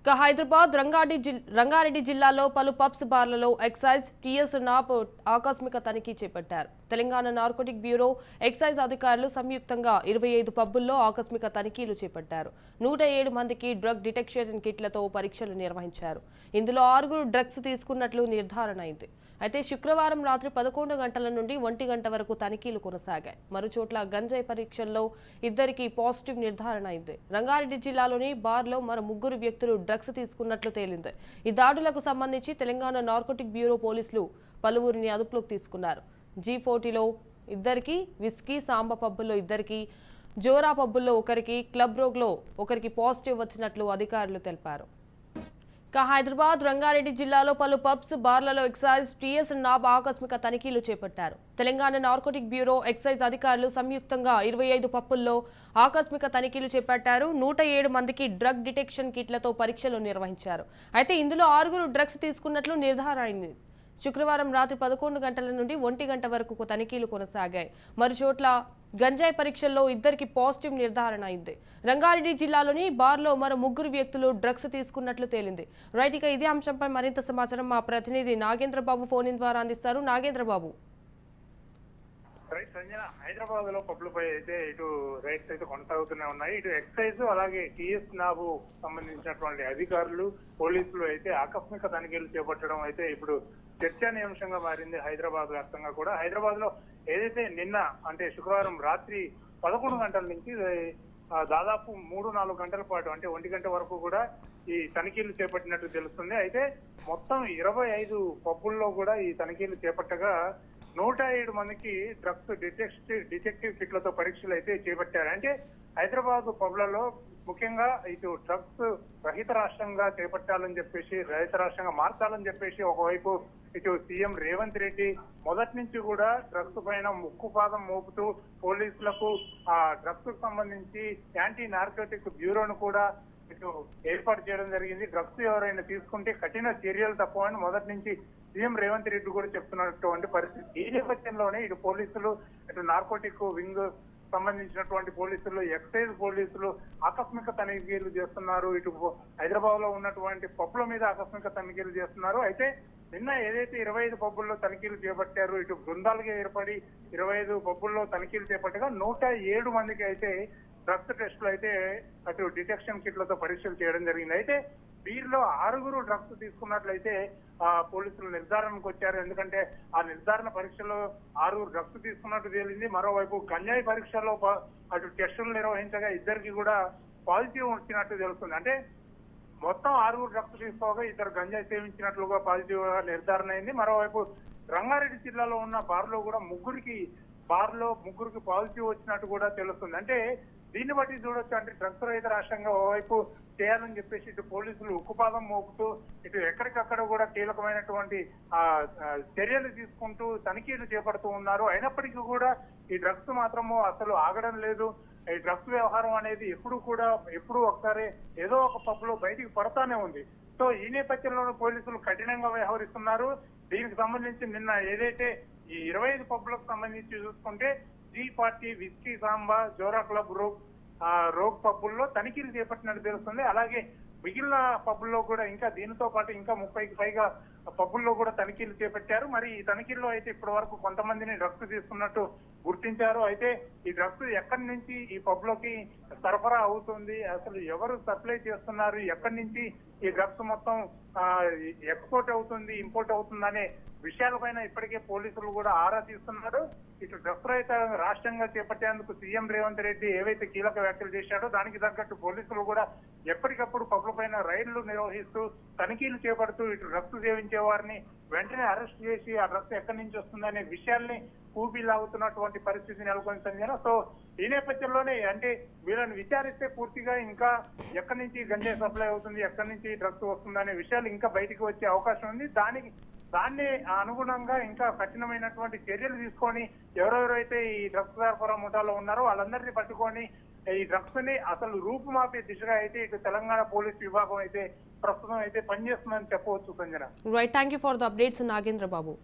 హైదరాబాద్ రంగారెడ్డి జిల్లాలో పలు pubs బార్లలో excise TS nap ఆకస్మిక తనిఖీ చేపట్టారు. తెలంగాణ నార్కోటిక్ బ్యూరో ఎక్సైజ్ అధికారులు సంయుక్తంగా 25 పబ్బుల్లో ఆకస్మిక తనిఖీలు చేపట్టారు. 107 మందికి డ్రగ్ డిటెక్షన్ కిట్లతో పరీక్షలు నిర్వహించారు. ఇందులో 6 డ్రగ్స్ తీసుకున్నట్లు నిర్ధారణ అయింది. అయితే శుక్రవారం రాత్రి 11 గంటల నుండి 1 గంట వరకు తనిఖీలు కొనసాగాయి. మరోచోట్ల గంజాయి పరీక్షల్లో 2 పాజిటివ్ నిర్ధారణ అయింది. రంగారెడ్డి జిల్లాలోని బార్లో మరో 3 వ్యక్తులు డ్రగ్స్ తీసుకున్నట్లు తేలింది. ఈ దాడులకు సంబంధించి తెలంగాణ నార్కోటిక్ బ్యూరో పోలీసులు పలువురిని అదుపులోకి తీసుకున్నారు. G40లో 2కి, విస్కీ సాంబ పబ్బుల్లో 2కి, జోరా పబ్బుల్లో 1కి, క్లబ్ రోగ్లో 1కి పాజిటివ్ వచ్చినట్లు అధికారులు తెలిపారు. హైదరాబాద్ రంగారెడ్డి జిల్లాలో పలు పబ్స్ బార్లలో ఎక్సైజ్ టీఎస్ నాబ్ ఆకస్మిక తనిఖీలు చేపట్టారు. తెలంగాణ నార్కోటిక్ బ్యూరో ఎక్సైజ్ అధికారులు సంయుక్తంగా 25 పబ్బుల్లో ఆకస్మిక తనిఖీలు చేపట్టారు. 107 మందికి డ్రగ్ డిటెక్షన్ కిట్లతో పరీక్షలు నిర్వహించారు. అయితే ఇందులో 6 డ్రగ్స్ తీసుకున్నట్లు నిర్ధారణ అయింది. శుక్రవారం రాత్రి 11 గంటల నుండి 1 గంట వరకు తనిఖీలు కొనసాగాయి. మరోచోట్ల గంజాయి పరీక్షల్లో 2కి పాజిటివ్ నిర్ధారణ అయింది. రంగారెడ్డి జిల్లాలోని బార్లో మరో 3 వ్యక్తులు డ్రగ్స్ తీసుకున్నట్లు తేలింది. రైట్, ఇక ఇదే అంశంపై మరింత సమాచారం మా ప్రతినిధి నాగేంద్రబాబు ఫోన్ ఇన్ ద్వారా అందిస్తారు. నాగేంద్రబాబు. రైట్ సంజన, హైదరాబాద్ లో పబ్లపై అయితే ఇటు రైట్స్ అయితే కొనసాగుతూనే ఉన్నాయి. ఇటు ఎక్సైజ్ అలాగే టీఎస్ నాబు సంబంధించినటువంటి అధికారులు పోలీసులు అయితే ఆకస్మిక తనిఖీలు చేపట్టడం అయితే ఇప్పుడు చర్చానీయాంశంగా మారింది. హైదరాబాద్ వ్యాప్తంగా కూడా హైదరాబాద్ లో ఏదైతే నిన్న అంటే శుక్రవారం రాత్రి 11 గంటల నుంచి దాదాపు 3-4 గంటల పాటు అంటే 1 గంట వరకు కూడా ఈ తనిఖీలు చేపట్టినట్టు తెలుస్తుంది. అయితే మొత్తం 25 పబ్బుల్లో కూడా ఈ తనిఖీలు చేపట్టగా 107 మందికి డ్రగ్స్ డిటెక్టివ్ కిట్లతో పరీక్షలు అయితే చేపట్టారు. అంటే హైదరాబాద్ పబ్లలో ముఖ్యంగా ఇటు డ్రగ్స్ రహిత రాష్ట్రంగా చేపట్టాలని చెప్పేసి, రహిత రాష్ట్రంగా మార్చాలని చెప్పేసి ఒకవైపు ఇటు సీఎం రేవంత్ రెడ్డి మొదటి నుంచి కూడా డ్రగ్స్ పైన ముక్కుపాదం మోపుతూ పోలీసులకు ఆ డ్రగ్స్ కు సంబంధించి యాంటీ నార్కోటిక్ బ్యూరోను కూడా ఇటు ఏర్పాటు చేయడం జరిగింది. డ్రగ్స్ ఎవరైనా తీసుకుంటే కఠిన చర్యలు తప్పవని మొదటి నుంచి సీఎం రేవంత్ రెడ్డి కూడా చెప్తున్నటువంటి పరిస్థితి. ఈ నేపథ్యంలోనే ఇటు పోలీసులు ఇటు నార్కోటిక్ వింగ్ సంబంధించినటువంటి పోలీసులు, ఎక్సైజ్ పోలీసులు ఆకస్మిక తనిఖీలు చేస్తున్నారు. ఇటు హైదరాబాద్ లో ఉన్నటువంటి పబ్బుల మీద ఆకస్మిక తనిఖీలు చేస్తున్నారు. అయితే నిన్న ఏదైతే 25 పబ్బుల్లో తనిఖీలు చేపట్టారు, ఇటు బృందాలుగా ఏర్పడి 25 పబ్బుల్లో తనిఖీలు చేపట్టగా 107 మందికి అయితే డ్రగ్స్ టెస్టులు అయితే అటు డిటెక్షన్ కిట్లతో పరీక్షలు చేయడం జరిగింది. అయితే వీరిలో 6 డ్రగ్స్ తీసుకున్నట్లయితే పోలీసులు నిర్ధారణకు వచ్చారు. ఎందుకంటే ఆ నిర్ధారణ పరీక్షలో 6 డ్రగ్స్ తీసుకున్నట్టు తేలింది. మరోవైపు గంజాయి పరీక్షలో అటు టెస్టులు నిర్వహించగా 2కి కూడా పాజిటివ్ వచ్చినట్టు తెలుస్తుంది. అంటే మొత్తం 6 డ్రగ్స్ తీసుకోగా 2 గంజాయి సేవించినట్లుగా పాజిటివ్ గా నిర్ధారణ అయింది. మరోవైపు రంగారెడ్డి జిల్లాలో ఉన్న బార్లో కూడా 3కి పాజిటివ్ వచ్చినట్టు కూడా తెలుస్తుంది. అంటే దీన్ని బట్టి చూడొచ్చు, అంటే డ్రగ్స్ రహిత రాష్ట్రంగా ఓవైపు చేయాలని చెప్పేసి ఇటు పోలీసులు ఉక్కుపాదం మోపుతూ ఇటు ఎక్కడికక్కడ కూడా కీలకమైనటువంటి చర్యలు తీసుకుంటూ తనిఖీలు చేపడుతూ ఉన్నారు. అయినప్పటికీ కూడా ఈ డ్రగ్స్ మాత్రము అసలు ఆగడం లేదు. ఈ డ్రగ్స్ వ్యవహారం అనేది ఎప్పుడు ఒకసారి ఏదో ఒక పబ్లో బయటికి పడతానే ఉంది. సో ఈ నేపథ్యంలో పోలీసులు కఠినంగా వ్యవహరిస్తున్నారు. దీనికి సంబంధించి నిన్న ఏదైతే ఈ 25 పబ్లకు సంబంధించి చూసుకుంటే G40, whisky samba, Zora club rogue పబ్బుల్లో తనిఖీలు చేపట్టినట్టు తెలుస్తుంది. అలాగే మిగిలిన పబ్బుల్లో కూడా ఇంకా దీనితో పాటు ఇంకా 30కి పైగా పబ్బుల్లో కూడా తనిఖీలు చేపట్టారు. మరి ఈ తనిఖీల్లో అయితే ఇప్పటి వరకు కొంతమందిని డ్రగ్స్ తీసుకున్నట్టు గుర్తించారు. అయితే ఈ డ్రగ్స్ ఎక్కడి నుంచి ఈ పబ్లోకి సరఫరా అవుతుంది, అసలు ఎవరు సప్లై చేస్తున్నారు, ఎక్కడి నుంచి ఈ డ్రగ్స్ మొత్తం ఎక్స్పోర్ట్ అవుతుంది, ఇంపోర్ట్ అవుతుంది అనే విషయాలపైన ఇప్పటికే పోలీసులు కూడా ఆరా తీస్తున్నారు. ఇటు డ్రగ్స్ రహిత రాష్ట్రంగా చేపట్టేందుకు సీఎం రేవంత్ రెడ్డి ఏవైతే కీలక వ్యాఖ్యలు చేశాడో దానికి తగ్గట్టు పోలీసులు కూడా ఎప్పటికప్పుడు పబ్ల పైన రైళ్లు నిర్వహిస్తూ తనిఖీలు చేపడుతూ ఇటు డ్రగ్స్ సేవించే వారిని వెంటనే అరెస్ట్ చేసి ఆ డ్రగ్స్ ఎక్కడి నుంచి వస్తుందనే విషయాల్ని ఊపిలాగుతున్నటువంటి పరిస్థితి నెలకొని సంజన. సో ఈ నేపథ్యంలోనే అంటే వీళ్ళని విచారిస్తే పూర్తిగా ఇంకా ఎక్కడి నుంచి గంజాయి సప్లై అవుతుంది, ఎక్కడి నుంచి డ్రగ్స్ వస్తుందనే విషయాలు ఇంకా బయటికి వచ్చే అవకాశం ఉంది. దాన్ని అనుగుణంగా ఇంకా కఠినమైనటువంటి చర్యలు తీసుకొని ఎవరెవరైతే ఈ డ్రగ్స్ సరఫరా ముఠాలో ఉన్నారో వాళ్ళందరినీ పట్టుకొని ఈ డ్రగ్స్ ని అసలు రూపుమాపే దిశగా అయితే ఇటు తెలంగాణ పోలీస్ విభాగం అయితే ప్రస్తుతం అయితే పనిచేస్తుందని చెప్పవచ్చు Sanjana. Right, thank you for the updates Nagendra Babu.